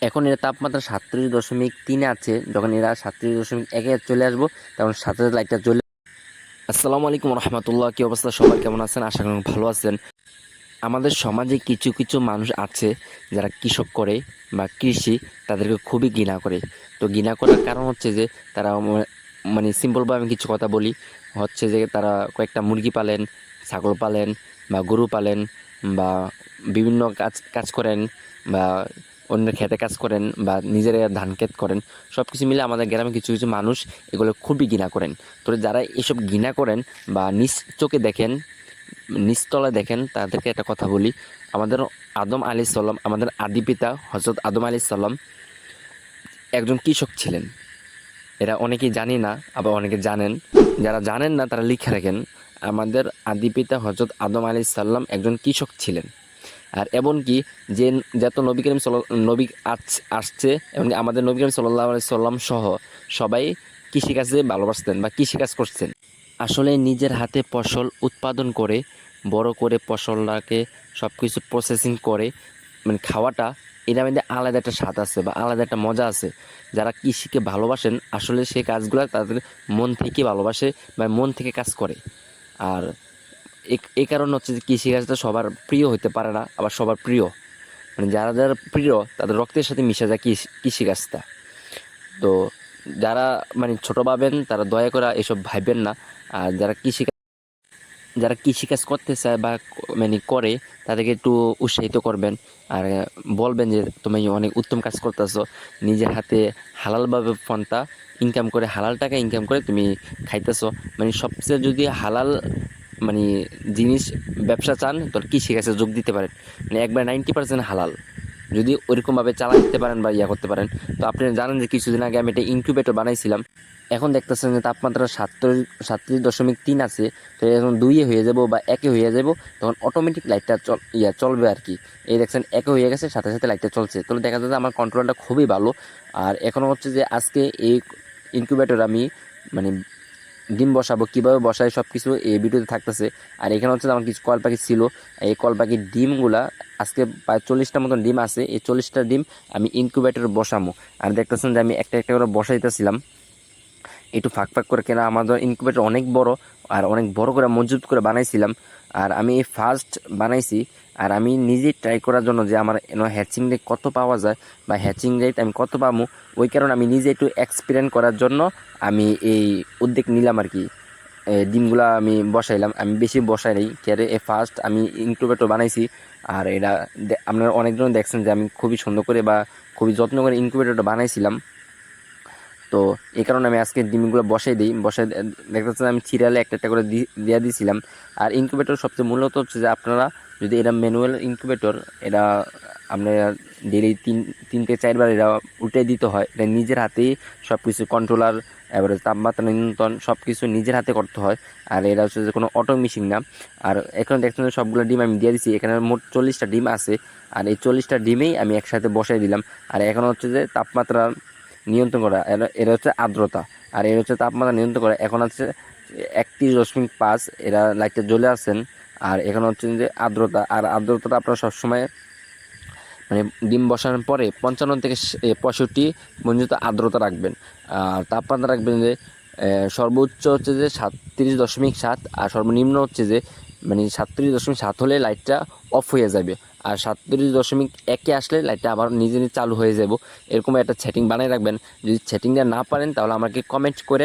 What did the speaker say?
এখন এর তাপমাত্রা 37.3 আছে। যখন এরা 37.1-এ চলে আসবো তখন সাথে সাথে লাইটটা জ্বলে। আসসালামু আলাইকুম রহমতুল্লাহ, কি অবস্থা সবার, কেমন আছেন? আশা করি ভালো আছেন। আমাদের সমাজে কিছু কিছু মানুষ আছে যারা কৃষক করে বা কৃষি, তাদেরকে খুবই ঘৃণা করে। তো ঘৃণা করার কারণ হচ্ছে যে তারা মানে সিম্পলভাবে আমি কিছু কথা বলি, হচ্ছে যে তারা কয়েকটা মুরগি পালেন, ছাগল পালেন বা গরু পালেন বা বিভিন্ন কাজ কাজ করেন বা অন্যের খেতে কাজ করেন বা নিজের ধান ক্ষেত করেন। সব কিছু মিলে আমাদের গ্রামে কিছু কিছু মানুষ এগুলো খুবই ঘৃণা করেন। তো যারা এসব ঘৃণা করেন বা নিজ চোখে দেখেন, নিচতলায় দেখেন, তাদেরকে একটা কথা বলি। আমাদের আদম আলাইহিস সালাম, আমাদের আদি পিতা হযরত আদম আলাইহিস সালাম একজন কৃষক ছিলেন। এরা অনেকেই জানি না, আবার অনেকে জানেন। যারা জানেন না তারা লিখে রাখেন, আমাদের আদি পিতা হযরত আদম আলাইহিস সালাম একজন কৃষক ছিলেন। আর এমনকি যে যত নবী করিম নবী আসছে, এমনকি আমাদের নবী করিম সাল্লাল্লাহু আলাইহি সাল্লাম সহ সবাই কৃষিকাজে ভালোবাসতেন বা কৃষিকাজ করছেন। আসলে নিজের হাতে ফসল উৎপাদন করে বড় করে ফসলটাকে সব কিছু প্রসেসিং করে মানে খাওয়াটা, এর মধ্যে আলাদা একটা স্বাদ আছে বা আলাদা একটা মজা আছে। যারা কৃষিকে ভালোবাসেন আসলে সেই কাজগুলো তাদের মন থেকে ভালোবাসে বা মন থেকে কাজ করে। আর এই কারণ হচ্ছে যে কৃষিকাজটা সবার প্রিয় হতে পারে না, আবার সবার প্রিয় মানে যারা যারা প্রিয় তাদের রক্তের সাথে মিশে যায় কৃষিকাজটা। তো যারা মানে ছোট ভাবেন তারা দয়া করে এসব ভাববেন না। আর যারা কৃষিকাজ করতে চায় বা মানে করে, তাদেরকে একটু উৎসাহিত করবেন। আর বলবেন যে তুমি অনেক উত্তম কাজ করতেছো, নিজের হাতে হালালভাবে পন্থা ইনকাম করে, হালাল টাকা ইনকাম করে তুমি খাইতেছো। মানে সবচেয়ে যদি হালাল মানে জিনিস ব্যবসা চান তো কৃষিকাজে যোগ দিতে পারেন। মানে একবার 90% হালাল যদি ওইরকমভাবে চালাই দিতে পারেন বা ইয়া করতে পারেন। তো আপনি জানেন যে কিছুদিন আগে আমি একটা ইনকিউবেটর বানাইছিলাম। এখন দেখতেছেন যে তাপমাত্রা 37.3 আছে। তো এখন 2-এ হয়ে যাব বা 1-এ হয়ে যাব, তখন অটোমেটিক লাইটটা চলবে আর কি। এই দেখছেন 1-এ হয়ে গেছে, সাথে সাথে লাইটটা চলছে। তো দেখা যাচ্ছে আমার কন্ট্রোলটা খুবই ভালো। আর এখনও হচ্ছে যে আজকে এই ইনকিউবেটর আমি মানে ডিম বসাবো, কীভাবে বসাই সব কিছু এই ভিডিওতে থাকতেছে। আর এখানে হচ্ছে আমার কিছু কল পাখি ছিল, এই কল পাখির ডিমগুলা আজকে প্রায় 40টা মতন ডিম আছে। এই 40টা ডিম আমি ইনকিউবেটরে বসাবো। আর দেখতেছেন যে আমি একটা একটা করে বসাইতেছিলাম একটু ফাঁক ফাঁক করে, কেনা আমাদের ইনকিউবেটর অনেক বড় আর অনেক বড় করে মজবুত করে বানাইছিলাম। আর আমি এই ফার্স্ট বানাইছি। আর আমি নিজেই ট্রাই করার জন্য যে আমার হ্যাচিং রেট কত পাওয়া যায় বা হ্যাচিং রেট আমি কত পাবো, ওই কারণে আমি নিজে একটু এক্সপেরিমেন্ট করার জন্য আমি এই উদ্যোগ নিলাম আর কি। ডিমগুলা আমি বসাইলাম, আমি বেশি বসাই নাই কেরে এ ফার্স্ট আমি ইনকিউবেটর বানাইছি। আর এটা আপনারা অনেকজন দেখছেন যে আমি খুবই সুন্দর করে বা খুবই যত্ন করে ইনকিউবেটরটা বানাইছিলাম। তো এই কারণে আমি আজকে ডিমগুলো বসাই দেখতেছেন আমি সিরিয়ালে একটা একটা করে দিয়ে দিয়েছিলাম। আর ইনকিউবেটর সবচেয়ে মূলত হচ্ছে যে আপনারা যদি এটা ম্যানুয়াল ইনকিউবেটর, এটা আপনার ডেলি 3 থেকে 4 বার এটা উল্টে দিতে হয়। এটা নিজের হাতেই সব কিছু কন্ট্রোলার, এবারে তাপমাত্রা নিয়ন্ত্রণ সব কিছু নিজের হাতে করতে হয়। আর এটা হচ্ছে যে কোনো অটো মেশিন না। আর এখন দেখছেন সবগুলো ডিম আমি দিয়ে দিচ্ছি, এখানে মোট 40টা ডিম আছে। আর এই 40টা ডিমেই আমি একসাথে বসাই দিলাম। আর এখন হচ্ছে যে তাপমাত্রা নিয়ন্ত্রণ করা, এরা হচ্ছে আর্দ্রতা, আর এর হচ্ছে তাপমাত্রা নিয়ন্ত্রণ করা। এখন হচ্ছে 31.5 এরা লাইটটা জ্বলে আছেন। আর এখন হচ্ছে যে আর্দ্রতা, আর আর্দ্রতাটা আপনারা সবসময় মানে ডিম বসানোর পরে 55 থেকে 65 পর্যন্ত আর্দ্রতা রাখবেন। আর তাপমাত্রা রাখবেন যে সর্বোচ্চ হচ্ছে যে 37.7, আর সর্বনিম্ন হচ্ছে যে মানে 37.7 হলে লাইটটা অফ হয়ে যাবে। আর 37.1-এ আসলে লাইটটা আবার নিজে নিজে চালু হয়ে যাব। এরকম একটা সেটিং বানিয়ে রাখবেন। যদি সেটিংটা না পারেন তাহলে আমাকে কমেন্ট করে